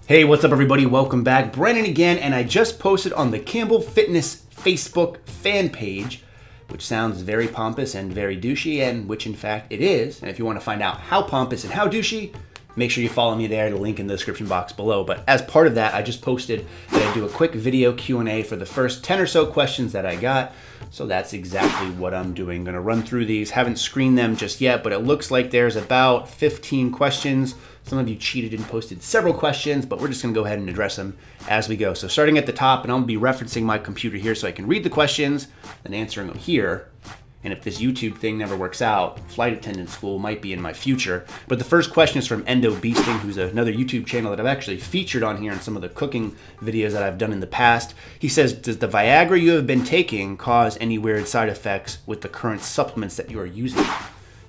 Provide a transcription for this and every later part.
Hey, what's up everybody? Welcome back. Brennan again, and I just posted on the Campbell Fitness Facebook fan page, which sounds very pompous and very douchey, and which in fact it is. And if you want to find out how pompous and how douchey, make sure you follow me there, the link in the description box below. But as part of that, I just posted that I do a quick video Q&A for the first 10 or so questions that I got. So that's exactly what I'm doing. I'm gonna run through these. Haven't screened them just yet, but it looks like there's about 15 questions. Some of you cheated and posted several questions, but we're just gonna go ahead and address them as we go. So starting at the top, and I'm gonna be referencing my computer here so I can read the questions and answering them here. And if this YouTube thing never works out, flight attendant school might be in my future. But the first question is from Endo Beasting, who's another YouTube channel that I've actually featured on here in some of the cooking videos that I've done in the past. He says, does the Viagra you have been taking cause any weird side effects with the current supplements that you are using?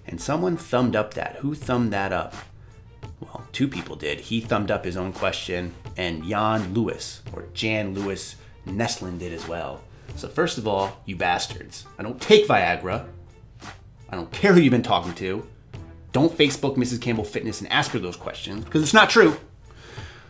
And someone thumbed up that. Who thumbed that up? Well, two people did. He thumbed up his own question, and Jan Lewis, or Jan Lewis Neslin, did as well. So first of all, you bastards, I don't take Viagra. I don't care who you've been talking to. Don't Facebook Mrs. Campbell Fitness and ask her those questions, because it's not true.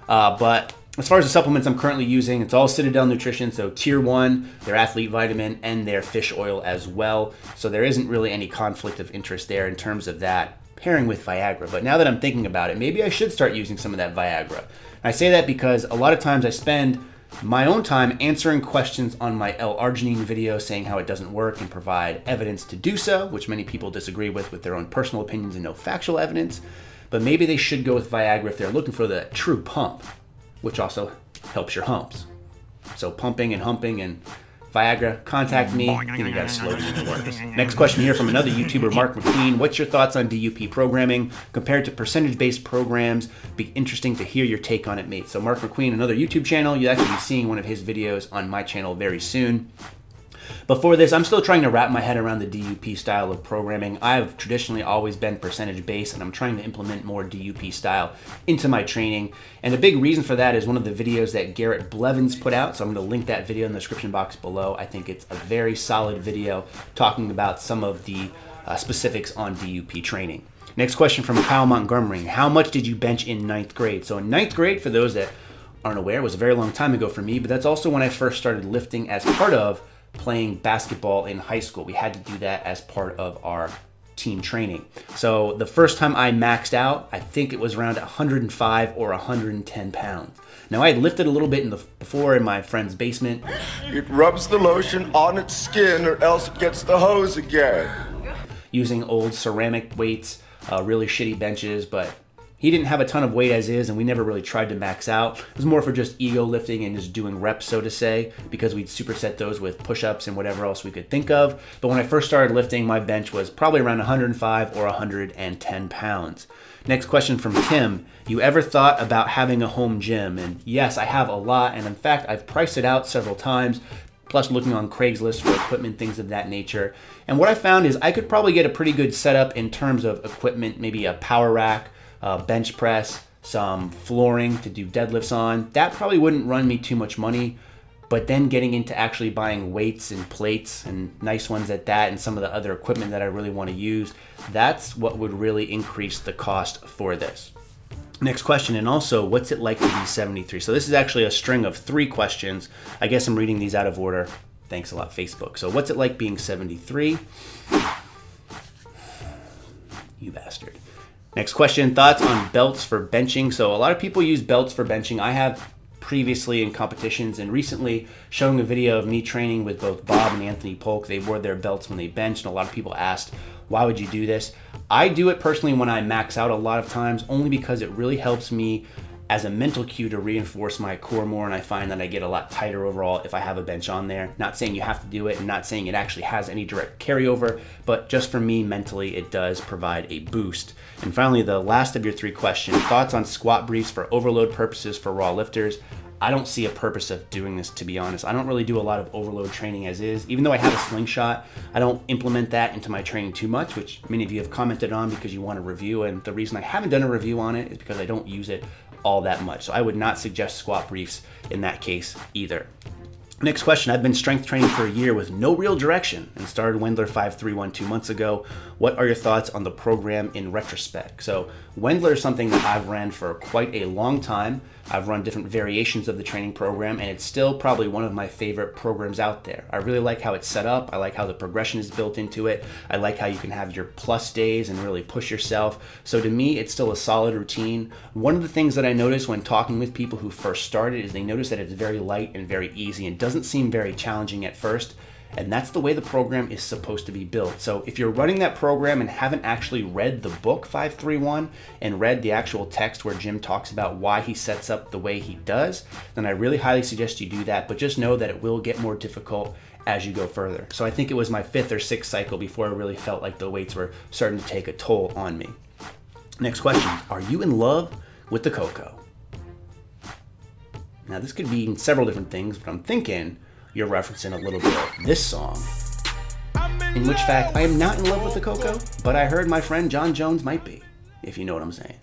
But as far as the supplements I'm currently using, it's all Citadel Nutrition, so Tier 1, their Athlete Vitamin, and their fish oil as well. So there isn't really any conflict of interest there in terms of that pairing with Viagra. But now that I'm thinking about it, maybe I should start using some of that Viagra. And I say that because a lot of times I spend my own time answering questions on my L-arginine video saying how it doesn't work and provide evidence to do so, which many people disagree with their own personal opinions and no factual evidence. But maybe they should go with Viagra if they're looking for the true pump, which also helps your humps. So pumping and humping and Viagra, contact me. You gotta slow down the works. Next question here from another YouTuber, Mark McQueen. What's your thoughts on DUP programming compared to percentage-based programs? Be interesting to hear your take on it, mate. So Mark McQueen, another YouTube channel. You'll actually be seeing one of his videos on my channel very soon. Before this, I'm still trying to wrap my head around the DUP style of programming. I've traditionally always been percentage-based, and I'm trying to implement more DUP style into my training. And a big reason for that is one of the videos that Garrett Blevins put out, so I'm going to link that video in the description box below. I think it's a very solid video talking about some of the specifics on DUP training. Next question from Kyle Montgomery. How much did you bench in 9th grade? So in 9th grade, for those that aren't aware, was a very long time ago for me, but that's also when I first started lifting as part of playing basketball in high school. We had to do that as part of our team training. So the first time I maxed out, I think it was around 105 or 110 pounds. Now I had lifted a little bit before in my friend's basement. It rubs the lotion on its skin or else it gets the hose again. Using old ceramic weights, really shitty benches, but he didn't have a ton of weight as is, and we never really tried to max out. It was more for just ego lifting and just doing reps, so to say, because we'd superset those with push-ups and whatever else we could think of. But when I first started lifting, my bench was probably around 105 or 110 pounds. Next question from Tim. You ever thought about having a home gym? And yes, I have a lot, and in fact, I've priced it out several times, plus looking on Craigslist for equipment, things of that nature. And what I found is I could probably get a pretty good setup in terms of equipment, maybe a power rack, bench press, some flooring to do deadlifts on. That probably wouldn't run me too much money, but then getting into actually buying weights and plates and nice ones at that and some of the other equipment that I really want to use, that's what would really increase the cost for this. Next question, and also, what's it like to be 73? So this is actually a string of 3 questions. I guess I'm reading these out of order. Thanks a lot, Facebook. So what's it like being 73? You bastard. Next question, thoughts on belts for benching. So a lot of people use belts for benching. I have previously in competitions and recently showing a video of me training with both Bob and Anthony Polk. They wore their belts when they benched, and a lot of people asked, why would you do this? I do it personally when I max out a lot of times, only because it really helps me as a mental cue to reinforce my core more, and I find that I get a lot tighter overall if I have a bench on there. Not saying you have to do it, and not saying it actually has any direct carryover, but just for me mentally, it does provide a boost. And finally, the last of your 3 questions, thoughts on squat briefs for overload purposes for raw lifters. I don't see a purpose of doing this, to be honest. I don't really do a lot of overload training as is. Even though I have a slingshot, I don't implement that into my training too much, which many of you have commented on because you want a review. And the reason I haven't done a review on it is because I don't use it all that much. So I would not suggest squat briefs in that case either. Next question, I've been strength training for a year with no real direction and started Wendler 531 2 months ago. What are your thoughts on the program in retrospect? So Wendler is something that I've ran for quite a long time. I've run different variations of the training program, and it's still probably one of my favorite programs out there. I really like how it's set up. I like how the progression is built into it. I like how you can have your plus days and really push yourself. So to me, it's still a solid routine. One of the things that I noticed when talking with people who first started is they notice that it's very light and very easy and doesn't seem very challenging at first. And that's the way the program is supposed to be built. So if you're running that program and haven't actually read the book 531 and read the actual text where Jim talks about why he sets up the way he does, then I really highly suggest you do that. But just know that it will get more difficult as you go further. So I think it was my 5th or 6th cycle before I really felt like the weights were starting to take a toll on me. Next question, are you in love with the coco? Now this could mean several different things, but I'm thinking you're referencing a little bit of this song, in which fact I am not in love with the coco, but I heard my friend John Jones might be, if you know what I'm saying.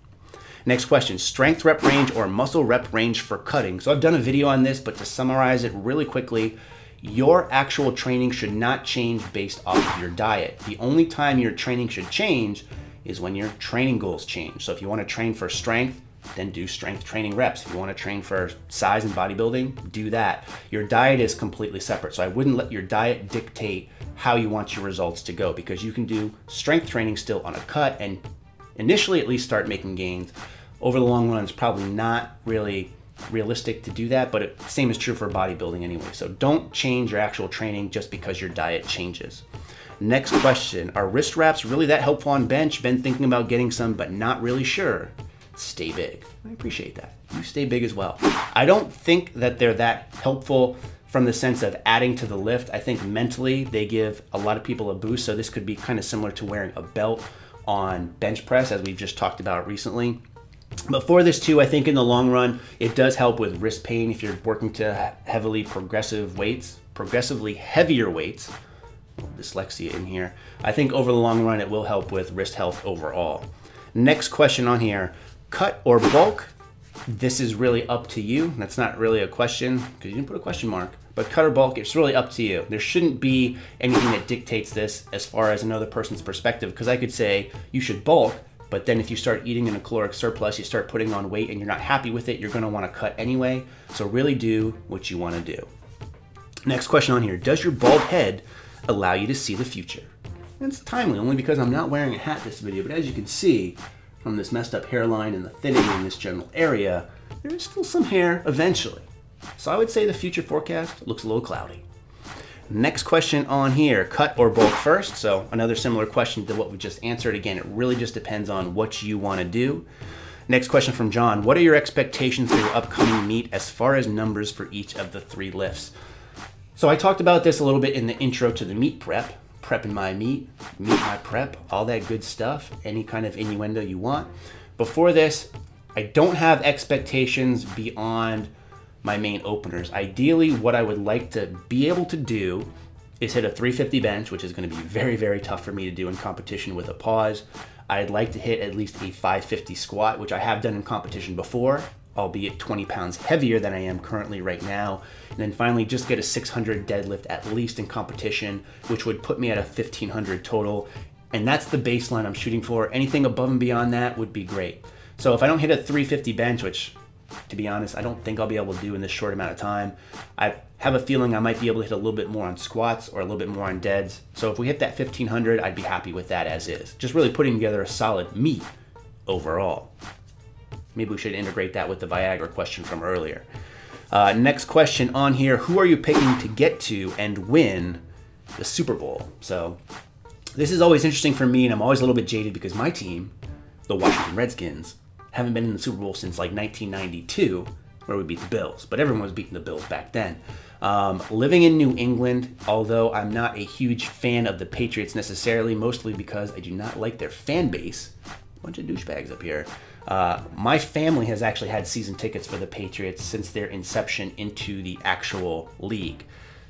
Next question, strength rep range or muscle rep range for cutting. So I've done a video on this, but to summarize it really quickly, your actual training should not change based off of your diet. The only time your training should change is when your training goals change. So if you want to train for strength, then do strength training reps. If you want to train for size and bodybuilding, do that. Your diet is completely separate. So I wouldn't let your diet dictate how you want your results to go, because you can do strength training still on a cut and initially at least start making gains. Over the long run, it's probably not really realistic to do that, but same is true for bodybuilding anyway. So don't change your actual training just because your diet changes. Next question, are wrist wraps really that helpful on bench? Been thinking about getting some, but not really sure. Stay big. I appreciate that. You stay big as well. I don't think that they're that helpful from the sense of adding to the lift. I think mentally they give a lot of people a boost. So this could be kind of similar to wearing a belt on bench press, as we've just talked about recently. But for this too, I think in the long run, it does help with wrist pain if you're working to heavily progressively heavier weights. Dyslexia in here. I think over the long run, it will help with wrist health overall. Next question on here. Cut or bulk? This is really up to you. That's not really a question because you didn't put a question mark. But cut or bulk, it's really up to you. There shouldn't be anything that dictates this as far as another person's perspective, because I could say you should bulk, but then if you start eating in a caloric surplus, you start putting on weight and you're not happy with it, you're going to want to cut anyway. So really do what you want to do. Next question on here. Does your bald head allow you to see the future? And it's timely only because I'm not wearing a hat this video, but as you can see, from this messed up hairline and the thinning in this general area, there is still some hair eventually. So I would say the future forecast looks a little cloudy. Next question on here, cut or bulk first? So another similar question to what we just answered. Again, it really just depends on what you want to do. Next question from John, what are your expectations for your upcoming meet as far as numbers for each of the 3 lifts? So I talked about this a little bit in the intro to the meet prep. Prepping my meet my prep, all that good stuff, any kind of innuendo you want. Before this, I don't have expectations beyond my main openers. Ideally, what I would like to be able to do is hit a 350 bench, which is going to be very, very tough for me to do in competition with a pause. I'd like to hit at least a 550 squat, which I have done in competition before, albeit 20 pounds heavier than I am currently right now. And then finally just get a 600 deadlift at least in competition, which would put me at a 1500 total. And that's the baseline I'm shooting for. Anything above and beyond that would be great. So if I don't hit a 350 bench, which to be honest, I don't think I'll be able to do in this short amount of time, I have a feeling I might be able to hit a little bit more on squats or a little bit more on deads. So if we hit that 1500, I'd be happy with that as is. Just really putting together a solid meet overall. Maybe we should integrate that with the Viagra question from earlier. Next question on here, who are you picking to get to and win the Super Bowl? So this is always interesting for me, and I'm always a little bit jaded because my team, the Washington Redskins, haven't been in the Super Bowl since like 1992, where we beat the Bills, but everyone was beating the Bills back then. Living in New England, although I'm not a huge fan of the Patriots necessarily, mostly because I do not like their fan base. Bunch of douchebags up here. My family has actually had season tickets for the Patriots since their inception into the actual league.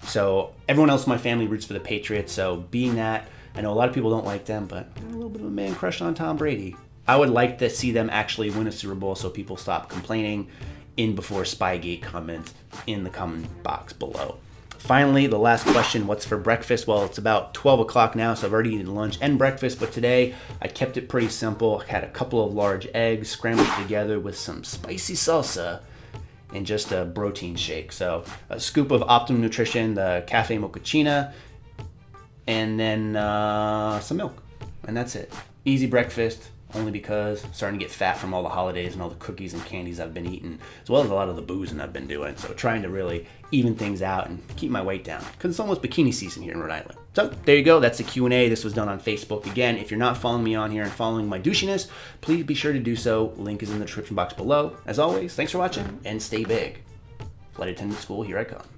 So everyone else in my family roots for the Patriots. So being that, I know a lot of people don't like them, but I'm a little bit of a man crush on Tom Brady. I would like to see them actually win a Super Bowl so people stop complaining in before Spygate comments in the comment box below. Finally, the last question, what's for breakfast? Well, it's about 12 o'clock now, so I've already eaten lunch and breakfast, but today I kept it pretty simple. I had a couple of large eggs scrambled together with some spicy salsa in just a protein shake. So a scoop of Optimum Nutrition, the cafe mochaccino, and then some milk, and that's it. Easy breakfast, only because I'm starting to get fat from all the holidays and all the cookies and candies I've been eating, as well as a lot of the boozing I've been doing. So trying to really even things out and keep my weight down, because it's almost bikini season here in Rhode Island. So there you go, that's the Q&A. This was done on Facebook. Again, if you're not following me on here and following my douchiness, please be sure to do so. Link is in the description box below. As always, thanks for watching and stay big. Flight attendant school, here I come.